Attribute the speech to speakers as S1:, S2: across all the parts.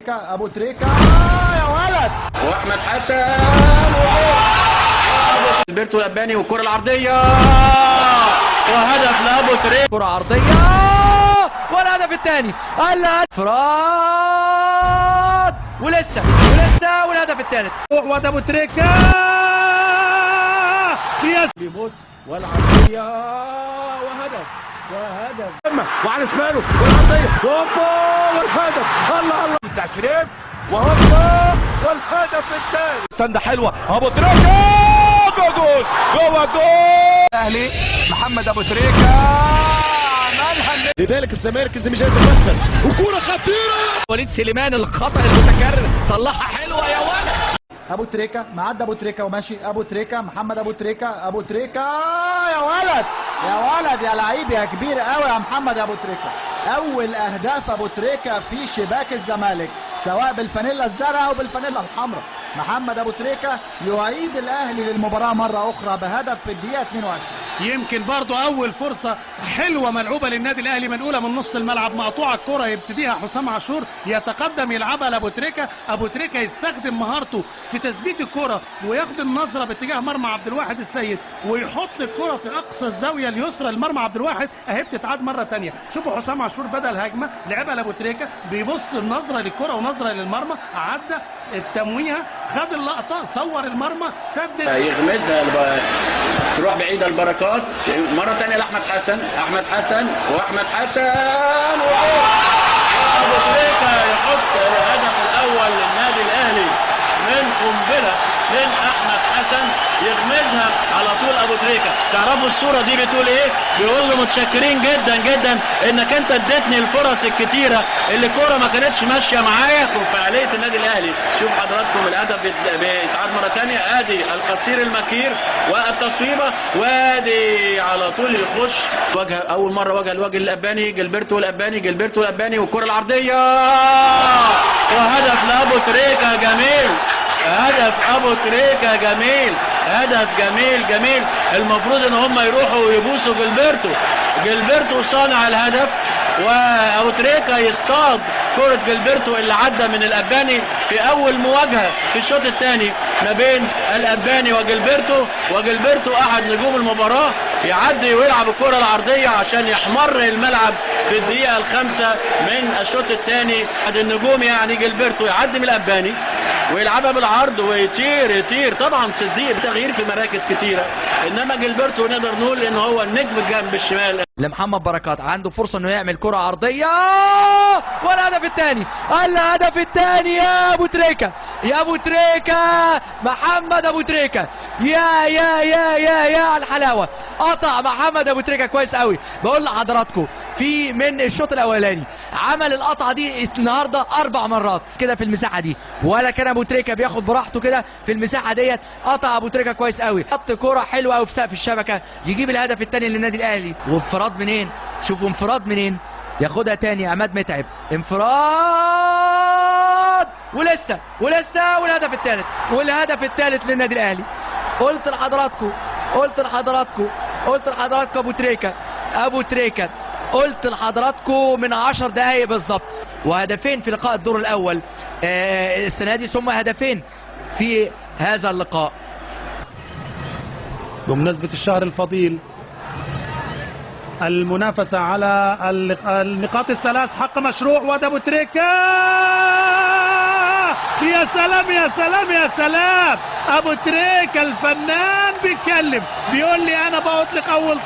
S1: تريكة، ابو تريكة يا ولد،
S2: واحمد حسن البرتو الاباني والكره العرضيه وهدف لابو تريكة.
S3: كره عرضيه والهدف الثاني، الانفراد ولسه والهدف الثالث
S4: وده ابو تريكة
S2: بيبص والعرضيه وهدف
S4: وعلى شماله والعرضيه هوبا والهدف، الله بتاع شريف وهوبا والهدف الثاني. سنده حلوه ابو تريكة جول
S3: الاهلي محمد ابو تريكة عملها.
S4: لذلك الزمالك مش عايز يفكر وكوره خطيره.
S3: وليد سليمان الخطأ المتكرر صلحها حلوه يا ولد.
S1: ابو تريكة معدي ابو تريكة وماشي، ابو تريكة محمد ابو تريكة، ابو تريكة يا ولد يا لعيب يا كبير قوي يا محمد ابو تريكة. اول اهداف ابو تريكة في شباك الزمالك سواء بالفانيلا الزرقاء او بالفانيلا الحمراء. محمد ابو تريكة يعيد الاهلي للمباراة مرة اخرى بهدف في الدقيقة 22.
S5: يمكن برضو اول فرصة حلوة ملعوبة للنادي الاهلي منقولة من نص الملعب، مقطوعة الكرة يبتديها حسام عاشور يتقدم يلعبها لابو تريكة. ابو تريكة يستخدم مهارته في تثبيت الكرة وياخد النظرة باتجاه مرمى عبد الواحد السيد ويحط الكرة في اقصى الزاوية اليسرى لمرمى عبد الواحد، اهي بتتعاد مرة ثانية. شوفوا حسام عاشور بدأ الهجمة لعبها لابو تريكة، بيبص النظرة للكرة ونظرة للمرمى، عدى التمويهة، خد اللقطة، صور المرمى، سدد،
S2: يغمزها تروح بعيدة البركات مرة ثانية لأحمد حسن، أحمد حسن أبو تريكة يحط الهدف الأول للنادي الأهلي من قنبلة من أحمد حسن، يغمزها على طول أبو تريكة. تعرفوا الصورة دي بتقول إيه؟ بيقول له متشكرين جدا جدا إنك أنت اديتني الفرص الكتيرة اللي الكورة ما كانتش ماشية معايا. وفعالية النادي الأهلي، شوف حضراتكم الهدف بيتعاد مرة ثانية، آدي القصير المكير والتصويبة وادي على طول يخش وجه أول مرة وجه الوجه الأباني جilberto الأباني والكرة العرضية وهدف لأبو تريكة جميل. هدف ابو تريكة جميل، هدف جميل. المفروض ان هم يروحوا ويبوسوا جilberto صانع الهدف، وابو تريكة يصطاد كرة جilberto اللي عدى من الاباني في اول مواجهة في الشوط الثاني ما بين الاباني وجilberto احد نجوم المباراة، يعدي ويلعب الكرة العرضية عشان يحمر الملعب في الدقيقة الخامسة من الشوط الثاني. احد النجوم يعني جilberto يعدي من الاباني ويلعبها بالعرض ويطير طبعا صديق تغيير في مراكز كتيرة، انما جilberto نقدر نقول ان هو النجم الجنب الشمال.
S3: لمحمد بركات عنده فرصة انه يعمل كرة عرضية والهدف الثاني يا ابو تريكة، محمد ابو تريكة يا على الحلاوة. قطع محمد ابو تريكة كويس قوي. بقول لحضراتكم في من الشوط الاولاني عمل القطعة دي النهارده 4 مرات كده في المساحة دي، ولا كان ابو تريكة بياخد براحته كده في المساحة ديت. قطع ابو تريكة كويس قوي، حط كرة حلوة قوي في سقف الشبكة يجيب الهدف الثاني للنادي الاهلي. وانفراد منين؟ شوفوا انفراد منين، ياخدها تاني عماد متعب، انفراد ولسه والهدف الثالث للنادي الاهلي. قلت لحضراتكم ابو تريكة قلت لحضراتكم من 10 دقايق بالظبط، وهدفين في لقاء الدور الاول السنه دي ثم هدفين في هذا اللقاء.
S5: بمناسبة الشهر الفضيل، المنافسة على النقاط الثلاث حق مشروع، وده ابو تريكة. يا سلام ابو تريكة الفنان بيتكلم، بيقول لي انا بأطلق اول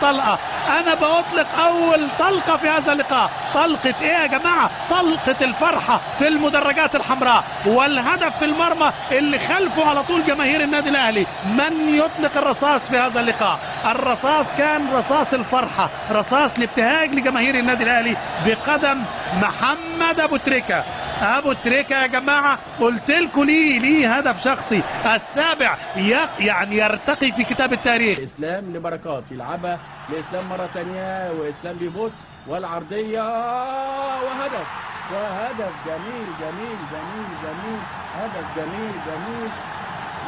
S5: طلقة في هذا اللقاء. طلقة ايه يا جماعة؟ طلقة الفرحة في المدرجات الحمراء، والهدف في المرمى اللي خلفه على طول جماهير النادي الاهلي. من يطلق الرصاص في هذا اللقاء؟ الرصاص كان رصاص الفرحة، رصاص الابتهاج لجماهير النادي الاهلي بقدم محمد ابو تريكة. ابو تريكة يا جماعة قلت لكم ليه هدف شخصي السابع يعني يرتقي في كتاب التاريخ.
S2: اسلام لبركات يلعبها لاسلام مرة ثانية، واسلام بيبص والعرضية وهدف جميل، هدف جميل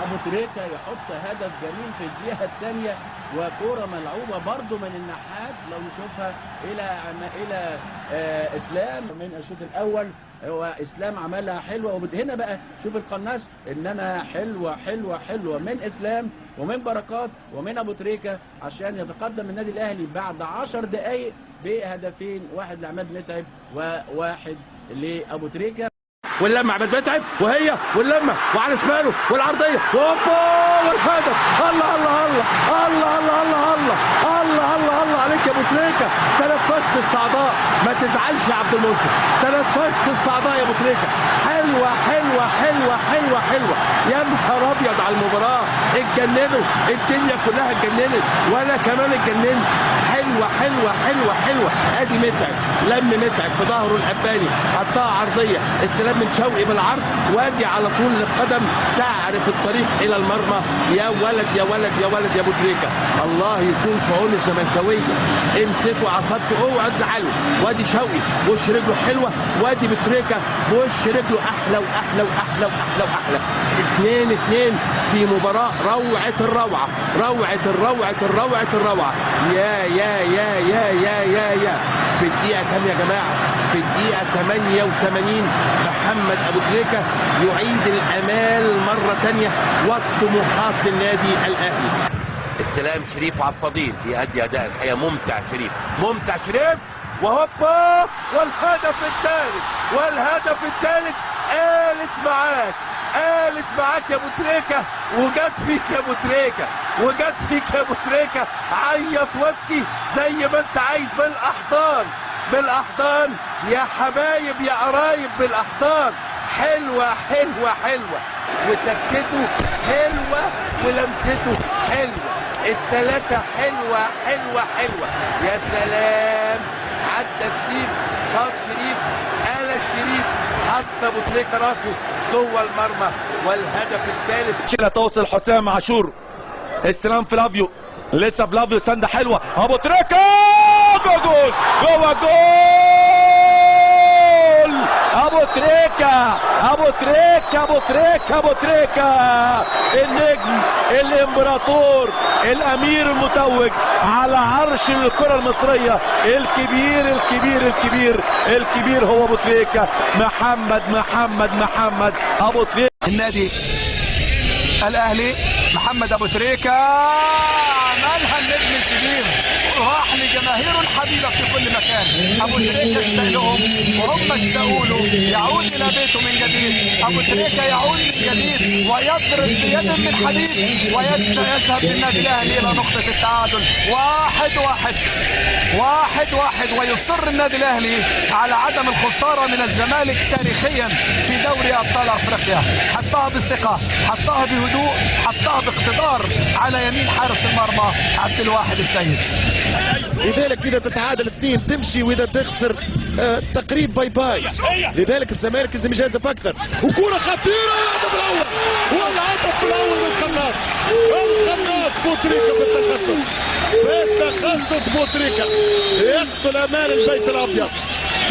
S2: ابو تريكة يحط هدف جميل في الدقيقة الثانية، وكرة ملعوبة برضو من النحاس لو نشوفها الى اسلام من الشوط الاول. هو اسلام عملها حلوة، هنا بقى شوف القناص، انما حلوة حلوة حلوة من اسلام ومن بركات ومن ابو تريكة عشان يتقدم النادي الاهلي بعد 10 دقائق بهدفين، واحد لعماد متعب وواحد لابو تريكة.
S4: واللمه عماد متعب وهي واللمه وعلى شماله والعرضيه هوبا والهدف. الله الله الله الله الله الله الله الله الله الله عليك يا ابو تريكة، تنفست الصعداء. ما تزعلش يا عبد المنصف، تنفست الصعداء يا ابو تريكة. حلوه حلوه حلوه حلوه حلوه يا نهار ابيض على المباراه. اتجننوا، الدنيا كلها اتجننت وانا كمان اتجننت. حلوه حلوه حلوه حلوه. ادي متعب لم متعب في ظهره الاباني، حطها عرضيه، استلام من شوقي بالعرض، وادي على طول للقدم تعرف الطريق الى المرمى. يا ولد يا ولد يا ولد يا ابو تريكة، الله يكون في عون الزملكاويه. امسكوا عصبته، اوعى تزعلوا. وادي شوقي وش رجله حلوه، وادي ابو تريكة وش رجله احلى واحلى واحلى واحلى واحلى. 2-2 في مباراه روعه الروعه، روعه الروعه الروعه الروعه. يا يا يا يا يا يا يا في الدقيقه كام يا جماعه؟ في الدقيقه 88 محمد ابو تريكة يعيد الامال مره ثانيه والطموحات للنادي الاهلي. استلام شريف عبد الفضيل يؤدي اداء الحقيقه ممتع. شريف ممتع، شريف وهوبا والهدف الثالث، والهدف الثالث. قالت معاك، قالت معاك يا ابو تريكة، وجت فيك يا ابو تريكة، وجت فيك يا ابو تريكة. عيط وابكي زي ما انت عايز بالاحضان، بالاحضان يا حبايب يا قرايب، بالاحضان. حلوه حلوه حلوه، وتكته حلوه ولمسته حلوه، الثلاثه حلوه حلوه حلوه. يا سلام، عدى شريف، شاط شريف، قال الشريف، حط ابو تريكة راسه جوه المرمى، والهدف الثالث.
S6: شيلة توصل حسام عاشور، استلام فلافيو، لسه فلافيو سنده حلوه، ابو تريكة جول جوه جول. ابو تريكة ابو تريكة ابو تريكة ابو تريكة النجم الامبراطور الامير المتوج على عرش الكرة المصرية، الكبير الكبير الكبير الكبير هو ابو تريكة. محمد ابو تريكة.
S3: النادي الاهلي محمد ابو تريكة عملها النجم الكبير، راح لجماهيره الحبيبه في كل مكان. ابو تريكة اشتاق لهم وهم اشتاقوا له، يعود الى بيته من جديد. ابو تريكة يعود من جديد ويضرب بيد من حديد ويذهب بالنادي الاهلي الى نقطه التعادل 1-1 ويصر النادي الاهلي على عدم الخساره من الزمالك تاريخيا في دوري ابطال افريقيا. حطها بالثقه، حطها بهدوء، حطها باقتدار على يمين حارس المرمى عبد الواحد السيد.
S4: لذلك اذا تتعادل 2 تمشي، واذا تخسر تقريب باي باي. لذلك الزمالك لازم يجازف اكثر. وكره خطيره والهدف الاول، والهدف الاول من القناص. القناص بوتريكا بالتخصص بوتريكا يقتل امان البيت الابيض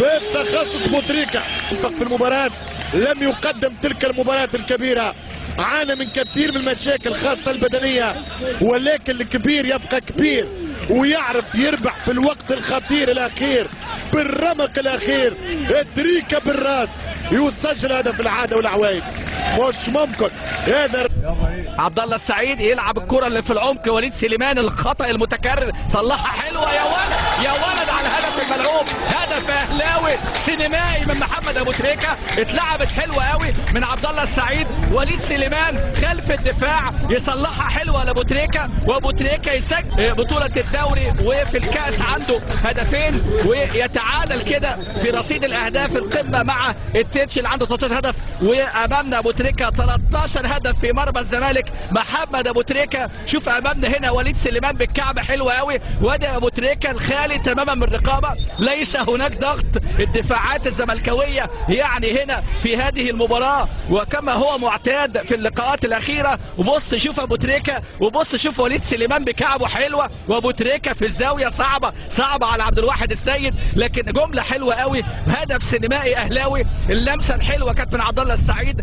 S4: بالتخصص. بوتريكا انفق في المباراه، لم يقدم تلك المباراه الكبيره، عانى من كثير من المشاكل خاصة البدنية، ولكن الكبير يبقى كبير ويعرف يربح في الوقت الخطير الأخير بالرمق الأخير. تريكة بالراس يسجل هدف العادة والعوايد، مش ممكن. هذا
S3: عبد الله السعيد يلعب الكرة اللي في العمق، وليد سليمان الخطأ المتكرر صلحها حلوة. يا ولد يا ولد على الهدف الملعوب، هدف اهلاوي سينمائي من محمد ابو تريكة. اتلعبت حلوة قوي من عبد الله السعيد، وليد سليمان خلف الدفاع يصلحها حلوة لابو تريكة، وابو تريكة يسجل بطولة الدوري وفي الكأس عنده هدفين، ويتعادل كده في رصيد الاهداف القمة مع التتش اللي عنده 13 هدف. وامامنا ابو تريكة 13 هدف في مرمى الزمالك. محمد ابو تريكة، شوف امامنا هنا وليد سليمان بالكعب حلوة قوي، وادي ابو تريكة الخالي تماما من الرقابة، ليس هناك ضغط. الدفاعات الزملكاوية يعني هنا في هذه المباراة وكما هو معتاد في اللقاءات الاخيرة. وبص شوف ابو تريكة، وبص شوف وليد سليمان بكعبه حلوة، وابو تريكة في الزاوية صعبة على عبد الواحد السيد، لكن جملة حلوة قوي، هدف سينمائي اهلاوي. اللمسة الحلوة كانت من عبد الله السعيد.